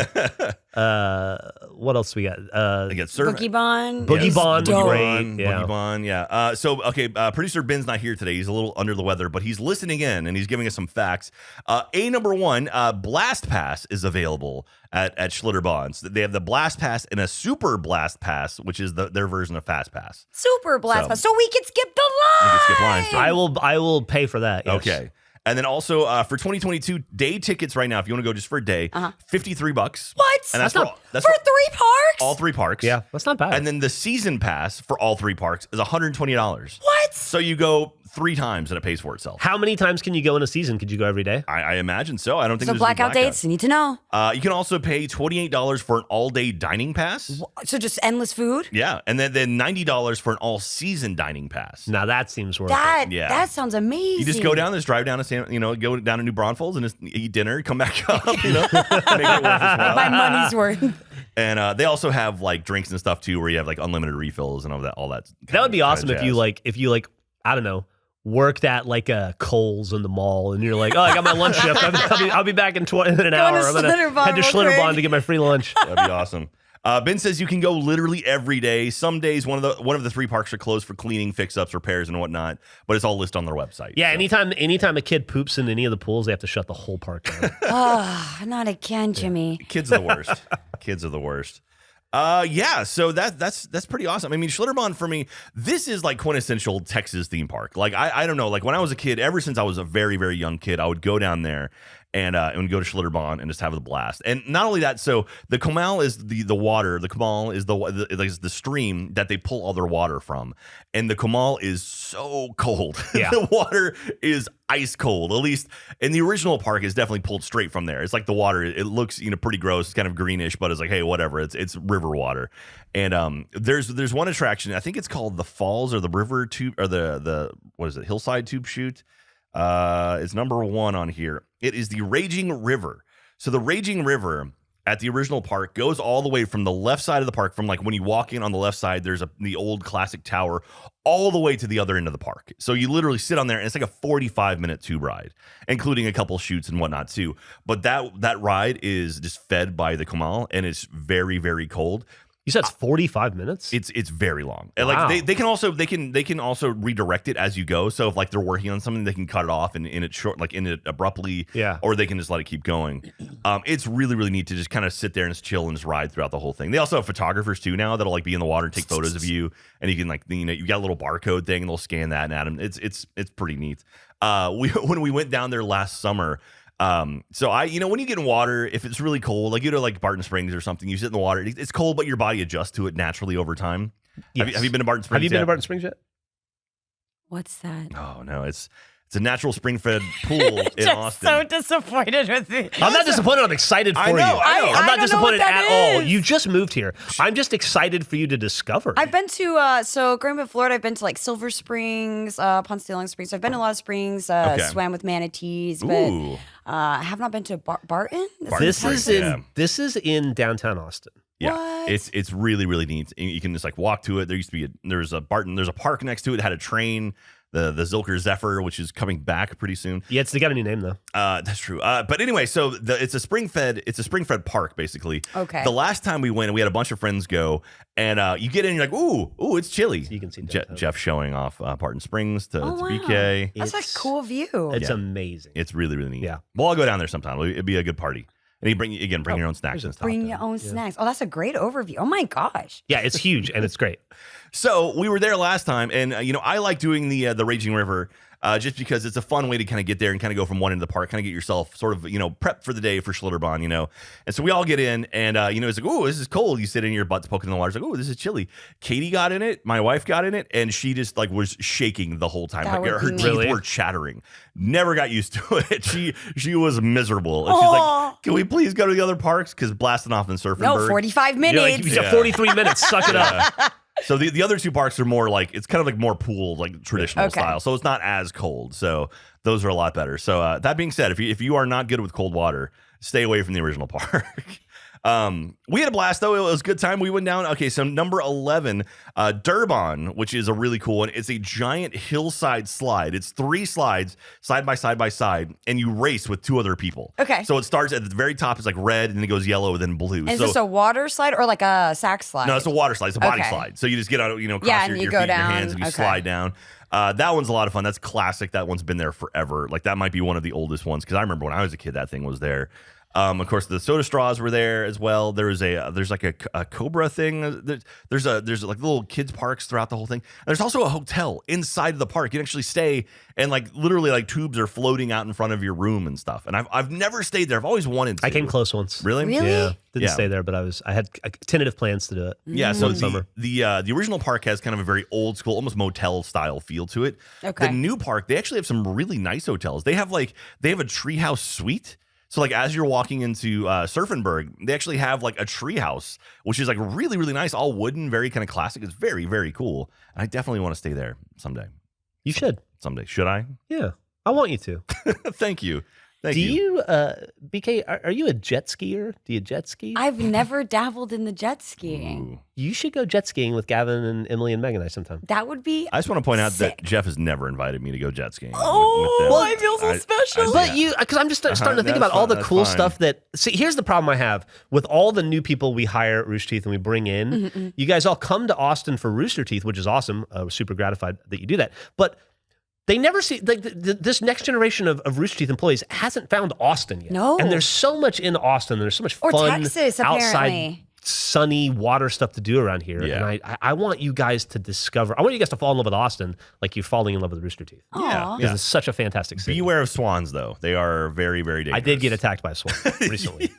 What else we got? They get Surf. Boogie Bond. Boogie is Bond, dope. great. Boogie Yeah. Bond, yeah. Producer Ben's not here today. He's a little under the weather, but he's listening in and he's giving us some facts. Number one, Blast Pass is available at Schlitterbahn. So they have the Blast Pass and a Super Blast Pass, which is their version of Fast Pass. Super Blast So- Pass. So we can skip the You line. can skip lines. Too. I will pay for that. Yes. Okay. And then also for 2022 day tickets right now, if you want to go just for a day, $53. What? And that's for for 3 parks? all 3 parks. Yeah, that's not bad. And then the season pass for all 3 parks is $120. What? So you go 3 times and it pays for itself. How many times can you go in a season? Could you go every day? I imagine so. I don't think So there's blackout any dates, you need to know. You can also pay $28 for an all-day dining pass. So just endless food? Yeah, and then $90 for an all-season dining pass. Now that seems worth it. That sounds amazing. You just go down, just drive down to go down to New Braunfels and just eat dinner, come back up, make it worth its while. My money's worth. And they also have like drinks and stuff too, where you have like unlimited refills and all that. That would be awesome if you I don't know, worked at like a Kohl's in the mall and you're like, oh, I got my lunch shift. I'll be back in an hour. I'm gonna head to Schlitterbahn to get my free lunch. That'd be awesome. Ben says you can go literally every day. Some days one of the 3 parks are closed for cleaning, fix-ups, repairs, and whatnot, but it's all listed on their website. Yeah, so. Anytime a kid poops in any of the pools, they have to shut the whole park down. Oh, not again, Jimmy. Kids are the worst. Kids are the worst. Yeah, so that's pretty awesome. I mean, Schlitterbahn for me, this is like quintessential Texas theme park. Like I don't know, like when I was a kid, ever since I was a very, very young kid, I would go down there and go to Schlitterbahn and just have a blast. And not only that, so the Comal is the water. The Comal is the stream that they pull all their water from, and the Comal is so cold. Yeah. The water is ice cold. At least in the original park, is definitely pulled straight from there. It's like the water. It looks pretty gross. It's kind of greenish, but it's like, hey, whatever. It's river water. And there's one attraction. I think it's called the Falls or the River Tube or the what is it? Hillside Tube Chute. It's number 1 on here. It is the Raging River. So the Raging River at the original park goes all the way from the left side of the park, from like when you walk in on the left side, there's the old classic tower, all the way to the other end of the park. So you literally sit on there and it's like a 45-minute tube ride, including a couple shoots and whatnot too. But that ride is just fed by the Comal, and it's very, very cold. You said it's 45 minutes? It's very long. And wow. like they can also redirect it as you go. So if like they're working on something, they can cut it off and end it short, like end it abruptly. Yeah. Or they can just let it keep going. It's really, really neat to just kind of sit there and just chill and just ride throughout the whole thing. They also have photographers too now that'll like be in the water and take photos of you, and you can like you got a little barcode thing and they'll scan that and add them. It's pretty neat. When we went down there last summer. So when you get in water, if it's really cold, like you go to like Barton Springs or something, you sit in the water, it's cold, but your body adjusts to it naturally over time. Yes. Have you been to Barton Springs? Have you been to Barton Springs yet? What's that? Oh no, it's a natural spring-fed pool in Austin. So disappointed with me. I'm not disappointed. I'm excited for you. I know. I'm not disappointed at all. Is. You just moved here. I'm just excited for you to discover. I've been to growing up in Florida. I've been to like Silver Springs, Ponce de Leon Springs. So I've been to a lot of springs. Swam with manatees, but I have not been to Barton. This is in downtown Austin. Yeah, what? it's really, really neat. You can just like walk to it. There used to be there's a park next to it that had a train. The Zilker Zephyr, which is coming back pretty soon. Yeah, they got a new name though. That's true. But anyway, so it's a spring-fed park basically. Okay. The last time we went, we had a bunch of friends go, and you get in, you're like, ooh, it's chilly. So you can see Jeff showing off Barton Springs to wow. BK. That's a cool view. It's amazing. It's really, really neat. Yeah. Well, I'll go down there sometime. It'd be a good party. And you bring your own snacks and stuff. Bring your own snacks. Oh, that's a great overview. Oh my gosh. Yeah, it's huge and it's great. So we were there last time, and I like doing the Raging River just because it's a fun way to kind of get there and kind of go from one end of the park, kind of get yourself sort of prep for the day for Schlitterbahn, And so we all get in, and it's like, oh, this is cold. You sit in your butts poking in the water. It's like, oh, this is chilly. Katie got in it, my wife got in it, and she just like was shaking the whole time. Like her teeth were chattering. Never got used to it. She was miserable. And she's like, can we please go to the other parks? Because Blastenhoff and Surfenburg. No, 45 minutes. You got 43 minutes. Suck it up. So the other 2 parks are more like, it's kind of like more pool, like traditional style. So it's not as cold. So those are a lot better. So that being said, if you are not good with cold water, stay away from the original park. We had a blast though. It was a good time. We went down. Okay, so number 11, Durban, which is a really cool one. It's a giant hillside slide. It's 3 slides side by side, and you race with 2 other people. Okay. So it starts at the very top. It's like red, and then it goes yellow, then blue. Is this a water slide or like a sack slide? No, it's a water slide. It's a body slide. So you just get out, cross your feet and your hands, and you slide down. That one's a lot of fun. That's classic. That one's been there forever. Like that might be one of the oldest ones because I remember when I was a kid, that thing was there. Of course, the soda straws were there as well. There's like a Cobra thing. There's like little kids parks throughout the whole thing. And there's also a hotel inside the park. You can actually stay, and like literally like tubes are floating out in front of your room and stuff. And I've never stayed there. I've always wanted to. I came close once. Really? Yeah. Didn't stay there, but I had tentative plans to do it. Yeah. So summer. The original park has kind of a very old school, almost motel style feel to it. Okay. The new park, they actually have some really nice hotels. They have a treehouse suite. So like as you're walking into Surfenburg, they actually have like a treehouse, which is like really, really nice, all wooden, very kind of classic. It's very, very cool. And I definitely want to stay there someday. You should. Someday. Should I? Yeah. I want you to. Thank you. Do you, BK, are you a jet skier? Do you jet ski? I've never dabbled in the jet skiing. Ooh. You should go jet skiing with Gavin and Emily and Megan and I sometime. That would be. I just want to point out sick. that Jeff has never invited me to go jet skiing. Oh, with them. I feel so special. But because I'm just starting to think about all the that's cool fine. stuff that. See, here's the problem I have with all the new people we hire at Rooster Teeth and we bring in. You guys all come to Austin for Rooster Teeth, which is awesome. We're super gratified that you do that. But they never see like this next generation of Rooster Teeth employees hasn't found Austin yet. No. And there's so much in Austin. There's so much Or fun Texas, outside apparently. sunny water stuff to do around here. Yeah. And I want you guys to discover. I want you guys to fall in love with Austin like you're falling in love with Rooster Teeth. Aw. Because it's such a fantastic city. Beware of swans, though. They are very, very dangerous. I did get attacked by a swan recently.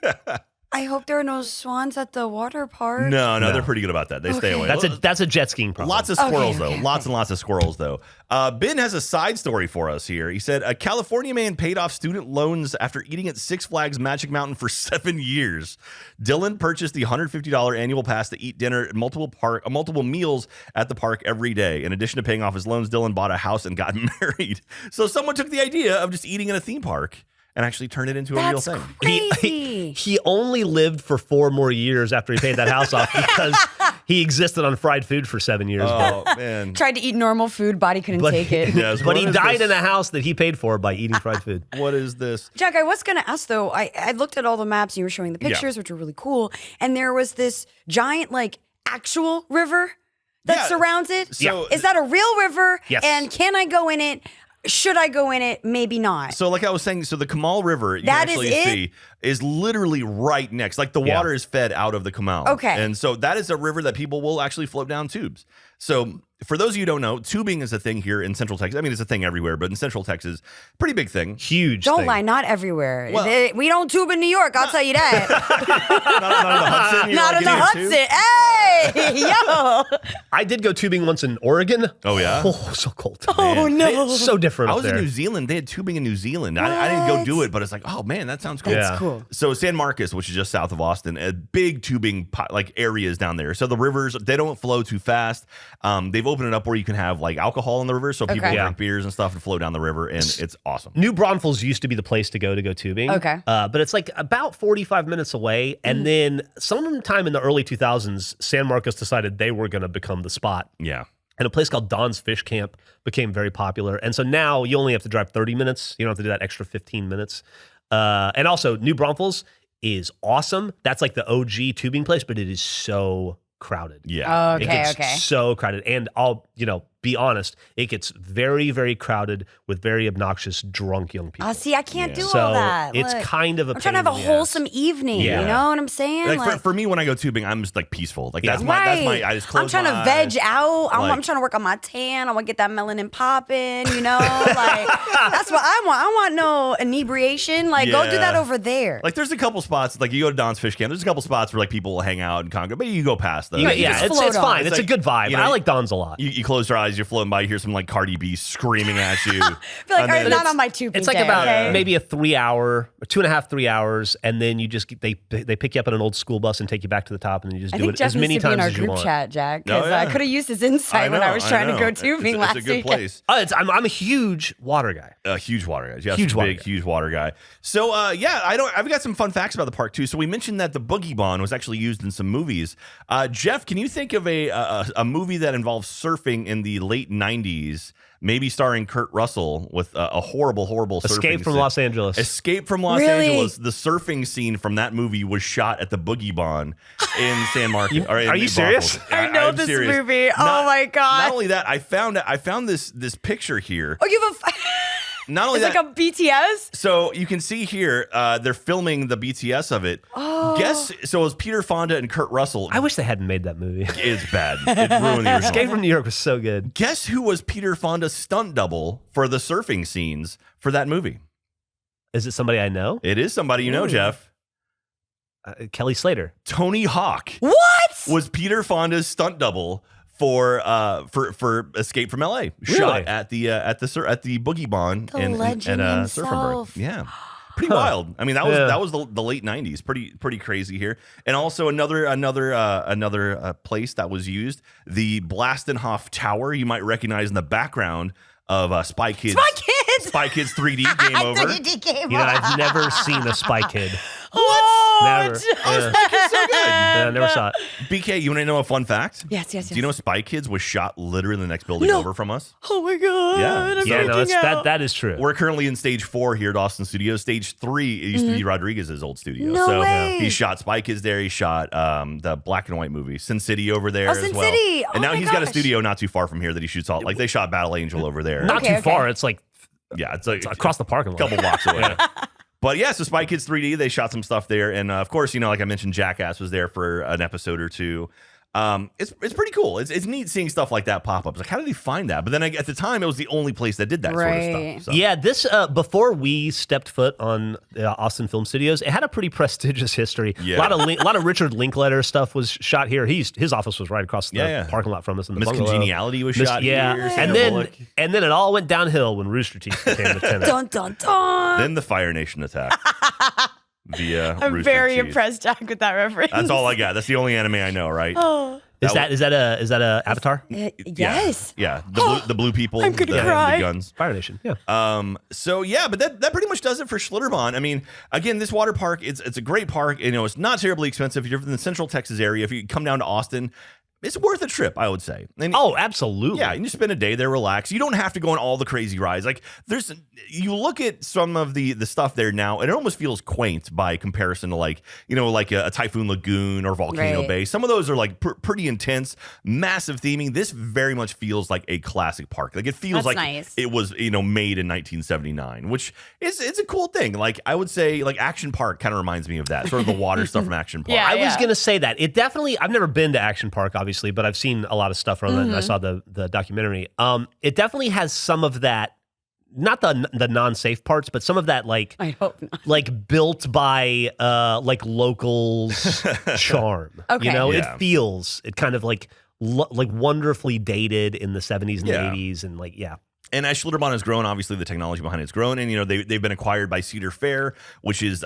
I hope there are no swans at the water park. No, they're pretty good about that. They stay away. That's a jet skiing problem. Lots of squirrels, Okay, though. Lots and lots of squirrels, though. Ben has a side story for us here. He said, a California man paid off student loans after eating at Six Flags Magic Mountain for 7 years. Dylan purchased the $150 annual pass to eat dinner at multiple meals at the park every day. In addition to paying off his loans, Dylan bought a house and got married. So someone took the idea of just eating in a theme park and actually turned it into a real That's thing. crazy. He only lived for 4 more years after he paid that house off because he existed on fried food for 7 years. Oh, man. Tried to eat normal food, body couldn't take it. Yes, But what he is died this? in a house that he paid for by eating fried food. What is this? Jack, I was going to ask though, I looked at all the maps and you were showing the pictures, which are really cool. And there was this giant, like, actual river that Yeah. surrounds it. So- Is that a real river? Yes. And can I go in it? Should I go in it? Maybe not. So like I was saying, so the Kamal River, you That can is actually it? see, is literally right next. Like the water is fed out of the Kamal. Okay. And so that is a river that people will actually float down tubes. So for those of you who don't know, tubing is a thing here in Central Texas. I mean, it's a thing everywhere, but in Central Texas, pretty big thing. Huge Don't thing. lie, not everywhere. Well- We don't tube in New York, I'll tell you that. Not in the Hudson. You're not like in the getting a tube? Hudson. Hey, yo. I did go tubing once in Oregon. Oh, yeah? Oh, so cold. Oh, no. It's so different I up was there. in New Zealand. They had tubing in New Zealand. I didn't go do it, but it's like, oh man, that sounds cool. That's Yeah. cool. So San Marcos, which is just south of Austin, a big tubing like areas down there. So the rivers, they don't flow too fast. They've opened it up where you can have like alcohol in the river, so people Okay. drink beers and stuff and flow down the river, and it's awesome. New Braunfels used to be the place to go tubing. Okay. But it's like about 45 minutes away. And then sometime in the early 2000s, San Marcos decided they were going to become the spot. Yeah. And a place called Don's Fish Camp became very popular. And so now you only have to drive 30 minutes. You don't have to do that extra 15 minutes. And also, New Braunfels is awesome. That's like the OG tubing place, but it is so crowded. Yeah. It Okay, gets okay. so crowded. And I'll, be honest, it gets very, very crowded with very obnoxious, drunk young people. See, I can't do so all that. it's Look, kind of a I'm trying to have pain a in the ass. wholesome evening. Yeah. You know what I'm saying? Like for me, when I go tubing, I'm just like peaceful. Like that's my I just close I'm trying my to veg eyes. out. I'm Like- trying to work on my tan. I want to get that melanin popping, like that's what I want. I want no inebriation. Like go do Yeah. that over there. Like there's a couple spots, like you go to Don's Fish Camp, there's a couple spots where like people will hang out and conquer, but you go past those. You Yeah, just it's float on. fine. It's It's a like, good vibe. you know, I like Don's a lot. You close your eyes, you're floating by, you hear some like Cardi B screaming at you. I feel like And I'm then- not on my tubing It's like day, about okay? maybe a 3 hour, 2.5, 3 hours, and then you just they pick you up in an old school bus and take you back to the top, and then you just I do think it Jeff as many needs to be in times our as you group want. chat, Jack, Oh, because yeah. I could have used his insight when I was trying to go tubing last It's a good week. place. I'm a huge water guy. A huge water guy. Yes, Huge water big, guy. huge water guy. So, I've got some fun facts about the park too. So we mentioned that the Boogie Bond was actually used in some movies. Jeff, can you think of a movie that involves surfing in the late 90s, maybe starring Kurt Russell with a horrible surfing Escape from scene? Los Angeles. Escape from Los Really? Angeles. The surfing scene from that movie was shot at the Boogie Bond in San Marcos. Are you serious? I know I'm this serious. movie. Oh my God. Not only that, I found this picture here. Oh, you have a. not only It's that, like a BTS. so you can see here, they're filming the BTS of it. Oh. So it was Peter Fonda and Kurt Russell. I wish they hadn't made that movie. It's bad. It ruined the original. Escape from New York was so good. Guess who was Peter Fonda's stunt double for the surfing scenes for that movie? Is it somebody I know? It is somebody you know, Jeff. Kelly Slater. Tony Hawk What? was Peter Fonda's stunt double for Escape from LA. Shot at the Boogie Barn The in legend Surfenburg. himself. Yeah. Pretty wild. I mean, that was the late 90s. Pretty crazy here. And also another place that was used, the Blastenhoff Tower. You might recognize in the background of Spy Kids. Spy Kids 3D Game Over. 3D Game You know, I've never seen a Spy Kid. What? Never. Oh, Spy Kids so good. Yeah, never saw it. BK, you want to know a fun fact? Yes. Do you know Spy Kids was shot literally in the next building over from us? Oh my god. Yeah. I'm Yeah, no, freaking out. that is true. We're currently in stage 4 here at Austin Studios. Stage 3, it used to be Rodriguez's old studio. No so way. he shot Spy Kids there. He shot the black and white movie, Sin City over there as Sin well. City. And Oh now my he's got a gosh. studio not too far from here that he shoots all. Like they shot Battle Angel over there. Not Okay, too far. It's like It's like across the parking a lot. couple blocks away. But yeah, so Spy Kids 3D, they shot some stuff there. And of course, like I mentioned, Jackass was there for an episode or two. It's pretty cool. It's neat seeing stuff like that pop up. It's like, how did he find that? But then at the time, it was the only place that did that sort of stuff. So. Yeah, this before we stepped foot on Austin Film Studios, it had a pretty prestigious history. Yeah. A lot of Richard Linklater stuff was shot here. His office was right across the parking lot from us in the Miss bungalow. Congeniality was shot here. and then it all went downhill when Rooster Teeth became the tenant. Dun dun dun. Then the Fire Nation attack. Via I'm Rooster very Teeth. impressed, Jack, with that reference. That's all I got. That's the only anime I know, right? Oh. Is that a Avatar? Yes. Yeah. The blue people. I'm gonna the cry. guns. Fire Nation. Yeah. So yeah, but that pretty much does it for Schlitterbahn. I mean, again, this water park, it's a great park. It's not terribly expensive. If you're from the Central Texas area, if you come down to Austin, it's worth a trip, I would say. And Oh, absolutely. yeah, you spend a day there, relax. You don't have to go on all the crazy rides. Like you look at some of the stuff there now, and it almost feels quaint by comparison to like a Typhoon Lagoon or Volcano Right. Bay. Some of those are like pretty intense, massive theming. This very much feels like a classic park. Like it feels That's like nice. it was made in 1979, which it's a cool thing. Like I would say, like Action Park kind of reminds me of that sort of the water stuff from Action Park. Yeah. I was gonna say that it definitely. I've never been to Action Park, obviously, but I've seen a lot of stuff from it. And I saw the documentary. It definitely has some of that, not the non-safe parts, but some of that I hope not. like built by like locals charm. Okay. Yeah. It kind of like wonderfully dated in the 70s and Yeah. 80s, and And as Schlitterbahn has grown, obviously the technology behind it's grown, and they've been acquired by Cedar Fair, which is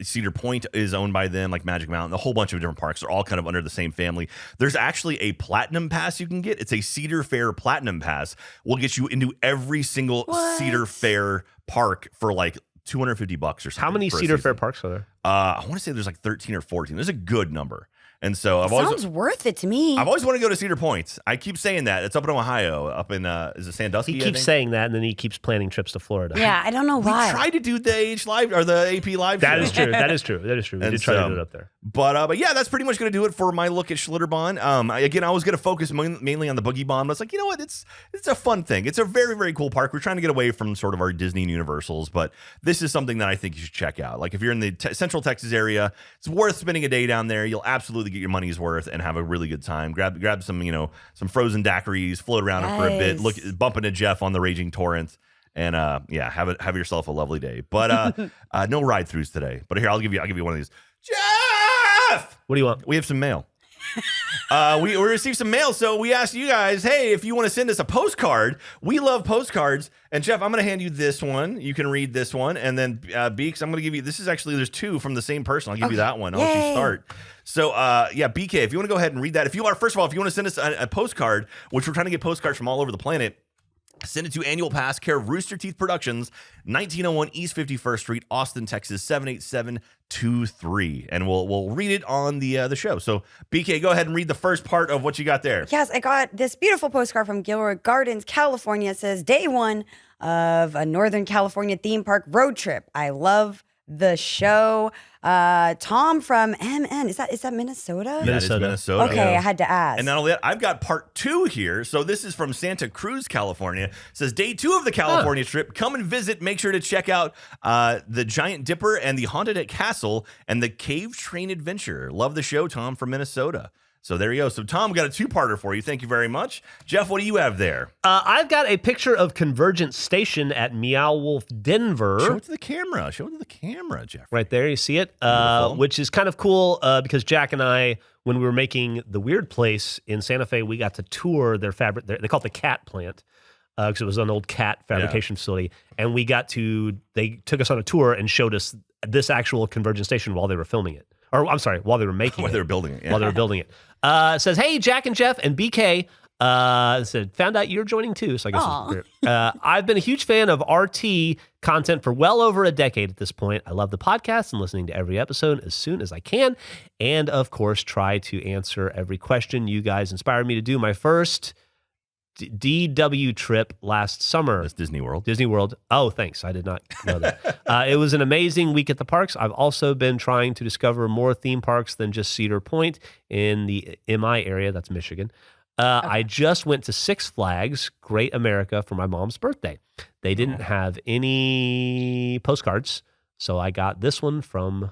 Cedar Point is owned by them, like Magic Mountain, a whole bunch of different parks are all kind of under the same family. There's actually a platinum pass you can get. It's a Cedar Fair platinum pass. Will get you into every single Cedar Fair park for like $250 or something. how many for a Cedar season. Fair parks are there? I want to say there's like 13 or 14. There's a good number. And so Sounds worth it to me. I've always wanted to go to Cedar Point. I keep saying that. It's up in Ohio, up in is it Sandusky? He I keeps think? saying that, and then he keeps planning trips to Florida. yeah, I don't know We why. tried to do the H live or the AP live. That show. is true. That is true. That is true. We And did try to so- do it up there. But yeah, that's pretty much going to do it for my look at Schlitterbahn. Again, I was going to focus mainly on the Boogie Bomb. But it's like, you know what? It's a fun thing. It's a very, very cool park. We're trying to get away from sort of our Disney and Universals, but this is something that I think you should check out. Like if you're in the Central Texas area, it's worth spending a day down there. You'll absolutely get your money's worth and have a really good time. Grab some, some frozen daiquiris, float around it for a bit, bump into Jeff on the raging torrent. And yeah, have yourself a lovely day. But no ride throughs today. But here, I'll give you one of these. Jeff, What do you want? we have some mail. We received some mail, so we asked you guys, hey, if you want to send us a postcard, we love postcards. And Jeff, I'm going to hand you this one. You can read this one, and then Beeks, I'm going to give you. This is actually there's two from the same person. I'll give you that one. I'll let you start. So yeah, BK, if you want to go ahead and read that, if you want to send us a postcard, which we're trying to get postcards from all over the planet. Send it to Annual Pass, care of Rooster Teeth Productions, 1901 East 51st Street, Austin, Texas, 78723. And we'll read it on the show. So, BK, go ahead and read the first part of what you got there. Yes, I got this beautiful postcard from Gilroy Gardens, California. It says, day one of a Northern California theme park road trip. I love the show. Tom from MN. Is that Minnesota? Yeah, it is Minnesota. Okay, I had to ask. And not only that, I've got part 2 here. So this is from Santa Cruz, California. It says, day 2 of the California trip. Come and visit. Make sure to check out the Giant Dipper and the Haunted Castle and the Cave Train Adventure. Love the show, Tom from Minnesota. So there you go. So Tom, got a 2-parter for you. Thank you very much. Jeff, what do you have there? I've got a picture of Convergence Station at Meow Wolf, Denver. Show it to the camera. Jeff. Right there, you see it, which is kind of cool because Jack and I, when we were making The Weird Place in Santa Fe, we got to tour their fabric. They call it the cat plant because it was an old cat fabrication facility. And they took us on a tour and showed us this actual Convergence Station while they were filming it. Or I'm sorry, while they were making it. While they were building it. Yeah. While they were building it. It says, hey, Jack and Jeff and BK. Said, found out you're joining too. So I guess it's weird. I've been a huge fan of RT content for well over a decade at this point. I love the podcast and listening to every episode as soon as I can. And of course, try to answer every question. You guys inspired me to do my first DW trip last summer. That's Disney World. Disney World. Oh, thanks. I did not know that. It was an amazing week at the parks. I've also been trying to discover more theme parks than just Cedar Point in the MI area. That's Michigan. I just went to Six Flags Great America for my mom's birthday. They didn't have any postcards, so I got this one from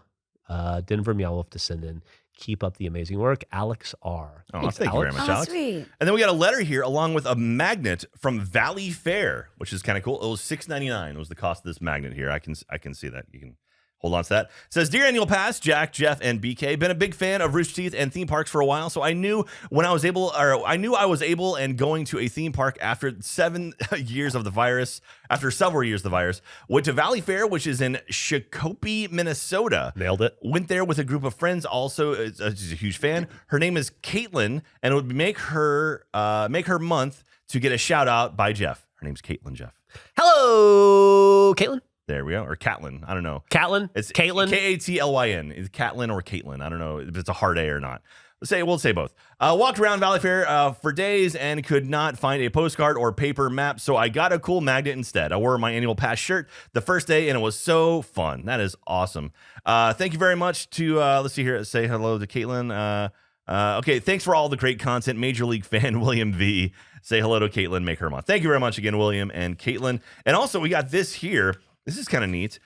Denver Meow Wolf to send in. Keep up the amazing work, Alex R. Oh, Thanks, thank you very much, Alex. Sweet. And then we got a letter here along with a magnet from Valley Fair, which is kind of cool. It was $6.99 was the cost of this magnet here. I can see that. You can hold on to that. It says, Dear Annual Pass, Jack, Jeff, and BK, been a big fan of Rooster Teeth and theme parks for a while, so I knew I was able and going to a theme park after 7 years of the virus. After several years of the virus, went to Valley Fair, which is in Shakopee, Minnesota. Nailed it. Went there with a group of friends. Also, she's a huge fan. Her name is Caitlin, and it would make her month to get a shout out by Jeff. Her name's Caitlin, Jeff. Hello, Caitlin. There we go. Or Catlin. I don't know. Catlin? It's Caitlin? Katlyn. Is Catlin or Caitlin? I don't know if it's a hard A or not. We'll say both. Walked around Valley Fair for days and could not find a postcard or paper map, so I got a cool magnet instead. I wore my annual pass shirt the first day, and it was so fun. That is awesome. Thank you very much to, let's see here, say hello to Caitlin. Okay, thanks for all the great content. Major League fan William V. Say hello to Caitlin, make her month. Thank you very much again, William and Caitlin. And also, we got this here. This is kind of neat.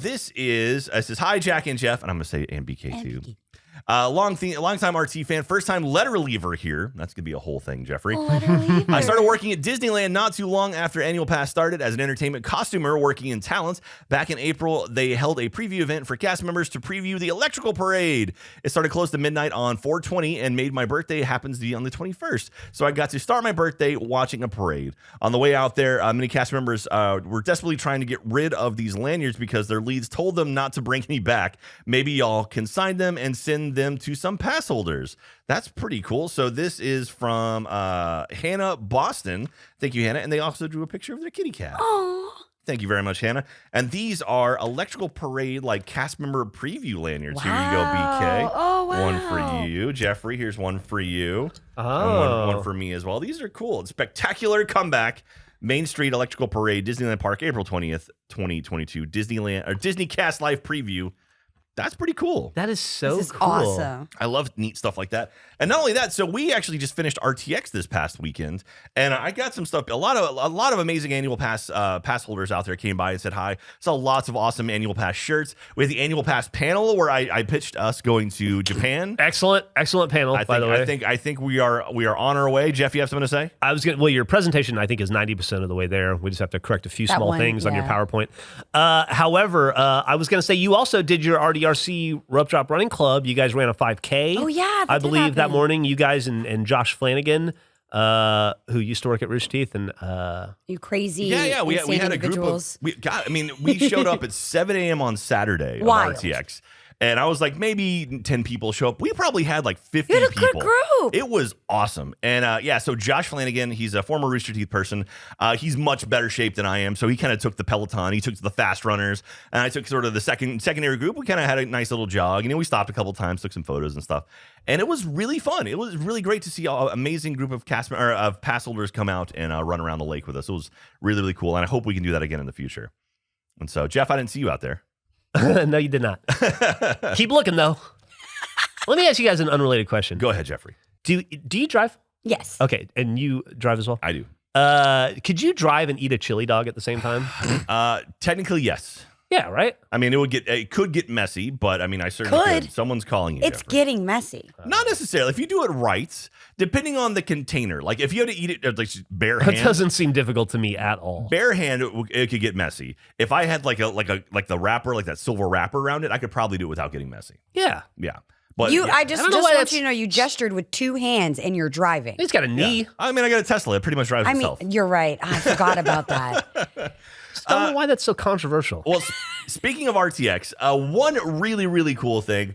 This says, hi, Jack and Jeff. And I'm going to say, and BK too. Long time RT fan, first time letter reliever here. That's gonna be a whole thing, Jeffrey. I started working at Disneyland not too long after Annual Pass started as an entertainment costumer working in talent. Back in April, they held a preview event for cast members to preview the Electrical Parade. It started close to midnight on 4/20 and made my birthday happens to be on the 21st. So I got to start my birthday watching a parade. On the way out there, many cast members were desperately trying to get rid of these lanyards because their leads told them not to bring any back. Maybe y'all can sign them and send them to some pass holders. That's pretty cool. So this is from Hannah Boston. Thank you, Hannah. And they also drew a picture of their kitty cat. Aww. Thank you very much, Hannah. And these are Electrical Parade like cast member preview lanyards. Wow. Here you go, BK. Oh, wow. One for you. Jeffrey, here's one for you. Oh. And one for me as well. These are cool. It's Spectacular Comeback. Main Street Electrical Parade, Disneyland Park, April 20th, 2022. Disney Cast Live Preview. That's pretty cool. That is so This is cool. awesome. I love neat stuff like that. And not only that, so we actually just finished RTX this past weekend, and I got some stuff. A lot of amazing annual pass holders out there came by and said hi. Saw lots of awesome annual pass shirts. We had the annual pass panel where I pitched us going to Japan. Excellent panel. By the way, I think we are on our way. Jeff, you have something to say? Well, your presentation I think is 90% of the way there. We just have to correct a few That small one, things on your yeah. PowerPoint. However, I was going to say you also did your RDRC Rope Drop Running Club. You guys ran a 5K. Oh, yeah, that I did believe that happen. morning. You guys and Josh Flanagan, who used to work at Rooster Teeth, and You crazy. Yeah. We insane had a group individuals. of. We showed up at 7 a.m. on Saturday on Wild. RTX. And I was like, maybe 10 people show up. We probably had like 50 You had a people. good group. It was awesome. And so Josh Flanagan, he's a former Rooster Teeth person. He's much better shape than I am. So he kind of took the Peloton. He took the fast runners. And I took sort of the secondary group. We kind of had a nice little jog. We stopped a couple times, took some photos and stuff. And it was really fun. It was really great to see an amazing group of pass holders come out and run around the lake with us. It was really, really cool. And I hope we can do that again in the future. And so, Jeff, I didn't see you out there. No, you did not. Keep looking, though. Let me ask you guys an unrelated question. Go ahead, Jeffrey. Do you drive? Yes. Okay, and you drive as well? I do. Could you drive and eat a chili dog at the same time? Technically, yes. Yeah, right? I mean, it could get messy, but I mean, I certainly could. Someone's calling you, It's Jeffrey. getting messy. Not necessarily. If you do it right, depending on the container, like if you had to eat it like bare hand. It doesn't seem difficult to me at all. Bare hand, it could get messy. If I had like the wrapper, like that silver wrapper around it, I could probably do it without getting messy. Yeah. Yeah. But I just I don't know why want that's- you to know you gestured with 2 hands and you're driving. He's got a knee. I mean, I got a Tesla. It pretty much drives I itself. mean, you're right. I forgot about that. Just don't know why that's so controversial. Well, speaking of RTX, one really, really cool thing,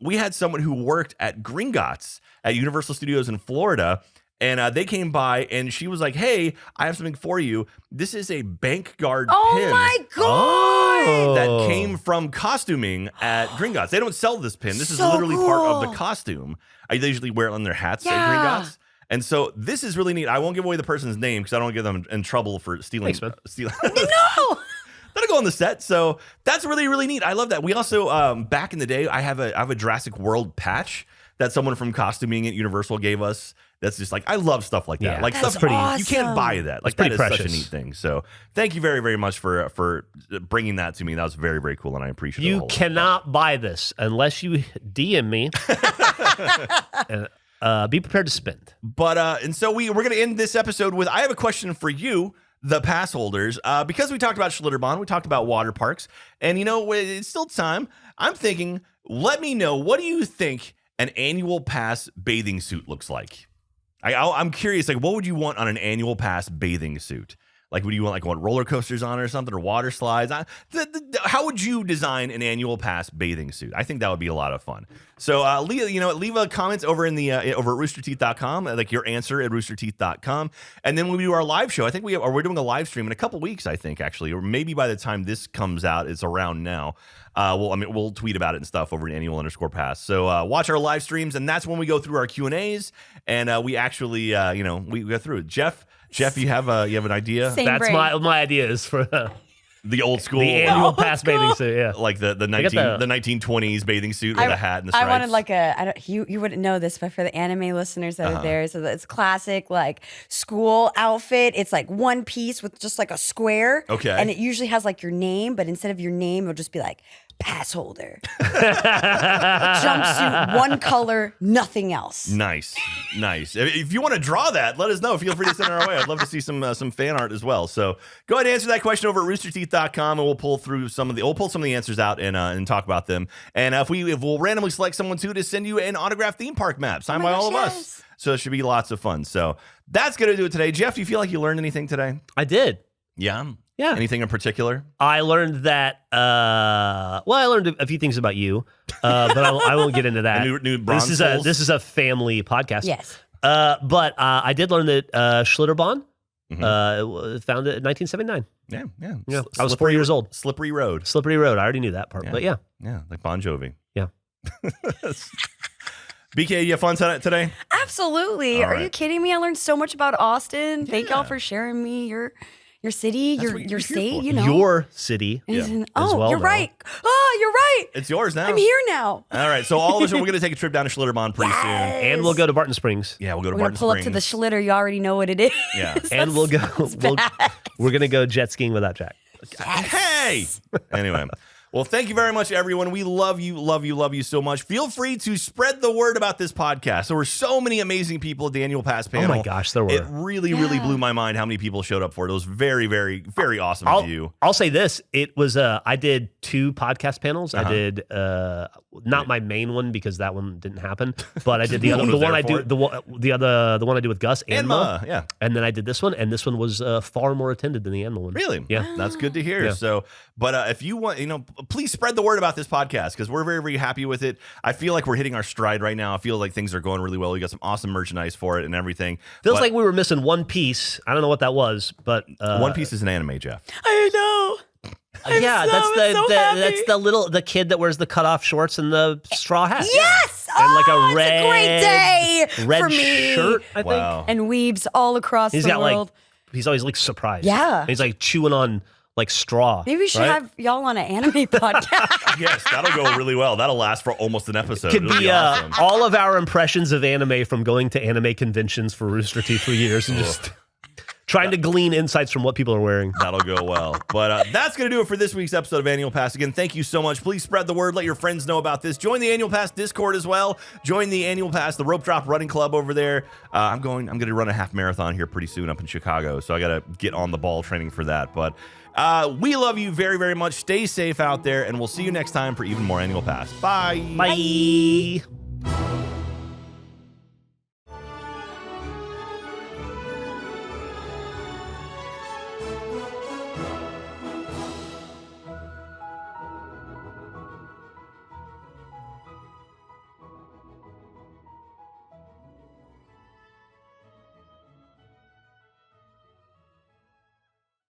we had someone who worked at Gringotts at Universal Studios in Florida, and they came by, and she was like, hey, I have something for you. This is a bank guard pin. Oh my God. That came from costuming at Gringotts. They don't sell this pin. This is So literally part of the cool. costume. They usually wear it on their hats at Yeah. Gringotts. And so this is really neat. I won't give away the person's name because I don't want to get them in trouble for stealing. Thanks, man. Stealing. No. That'll go on the set. So that's really, really neat. I love that. We also, back in the day, I have a Jurassic World patch that someone from costuming at Universal gave us. That's just like, I love stuff like that. Yeah, like that's stuff pretty. You awesome. can't buy that. Like pretty that is such precious. a neat thing. So thank you very, very much for bringing that to me. That was very, very cool, and I appreciate it. You cannot buy this unless you DM me. And, be prepared to spend. But and so we're gonna end this episode with I have a question for you, the pass holders, because we talked about Schlitterbahn, we talked about water parks, and you know it's still time. I'm thinking, let me know, what do you think an annual pass bathing suit looks like? I'm curious, like what would you want on an annual pass bathing suit? Like, would you want roller coasters on it or something, or water slides? How would you design an annual pass bathing suit? I think that would be a lot of fun. So, leave a comment over in the over at roosterteeth.com, like your answer at roosterteeth.com. And then when we do our live show, I think we're doing a live stream in a couple weeks, I think, actually, or maybe by the time this comes out, it's around now. We'll tweet about it and stuff over at annual_pass. So watch our live streams, and that's when we go through our Q&As, and we actually, we go through it. Jeff, you have an idea? Same That's brain. my idea is for The old school, the annual pass bathing suit. Yeah. like the 1920s bathing suit with a hat and the I stripes. wanted like you wouldn't know this, but for the anime listeners that are there, so it's classic like school outfit. It's like one piece with just like a square. Okay. And it usually has like your name, but instead of your name, it'll just be like pass holder. Jumpsuit, one color, nothing else. Nice. If you want to draw that, let us know. Feel free to send it our way. I'd love to see some fan art as well. So go ahead and answer that question over at roosterteeth.com, and we'll pull some of the answers out and talk about them. And if we'll randomly select someone too to send you an autographed theme park map signed by all of us. Yes. So it should be lots of fun. So that's gonna do it today. Jeff, do you feel like you learned anything today? I did. Yeah. Yeah. Anything in particular? I learned that. I learned a few things about you, but I won't get into that. New this is a family podcast. Yes. But I did learn that Schlitterbahn founded in 1979. Yeah. Yeah, I was 4 years old. Slippery road. Slippery road. I already knew that part, but yeah. Yeah, like Bon Jovi. Yeah. BK, you have fun today? Absolutely. All Are right. you kidding me? I learned so much about Austin. Thank Yeah. y'all for sharing me your city, That's what your you're here state, for. you know. Your city. Yeah. Oh, well, you're though. right. Oh, you're right. It's yours now. I'm here now. All right, so all of us, we're going to take a trip down to Schlitterbahn pretty soon. And we'll go to Barton Springs. Yeah, we'll go to We're gonna Barton pull Springs. up to the Schlitter. You already know what it is. Yeah. And we'll go. We're gonna go jet skiing without Jack. Hey! Anyway. Well, thank you very much, everyone. We love you so much. Feel free to spread the word about this podcast. There were so many amazing people at the annual pass panel. Oh my gosh, there were. It really blew my mind how many people showed up for it. It was very, very, very awesome of you. I'll say this: it was. I did 2 podcast panels. I did not my main one because that one didn't happen, but I did the other, one the was one there I do, for the one I do with Gus and Ma. Yeah. And then I did this one, and this one was far more attended than the animal one. Really? Yeah. That's good to hear. Yeah. So, but if you want, please spread the word about this podcast because we're very, very happy with it. I feel like we're hitting our stride right now. I feel like things are going really well. We got some awesome merchandise for it and everything. Feels like we were missing one piece. I don't know what that was, but One Piece is an anime, Jeff. I know. yeah, that's the kid that wears the cutoff shorts and the straw hat. Yes. And like Oh, a red, it's a great day red for me. shirt. I think. Wow. And weebs all across He's the got world. he's always like surprised. Yeah. And he's like chewing on like straw. Maybe we should have y'all on an anime podcast. Yes, that'll go really well. That'll last for almost an episode. Could It'll be awesome. all of our impressions of anime from going to anime conventions for Rooster Teeth for years and just trying to glean insights from what people are wearing. That'll go well. But that's going to do it for this week's episode of Annual Pass. Again, thank you so much. Please spread the word. Let your friends know about this. Join the Annual Pass Discord as well. Join the Annual Pass, the Rope Drop Running Club over there. I'm going to run a half marathon here pretty soon up in Chicago. So I got to get on the ball training for that. But we love you very, very much. Stay safe out there. And we'll see you next time for even more Annual Pass. Bye. Bye.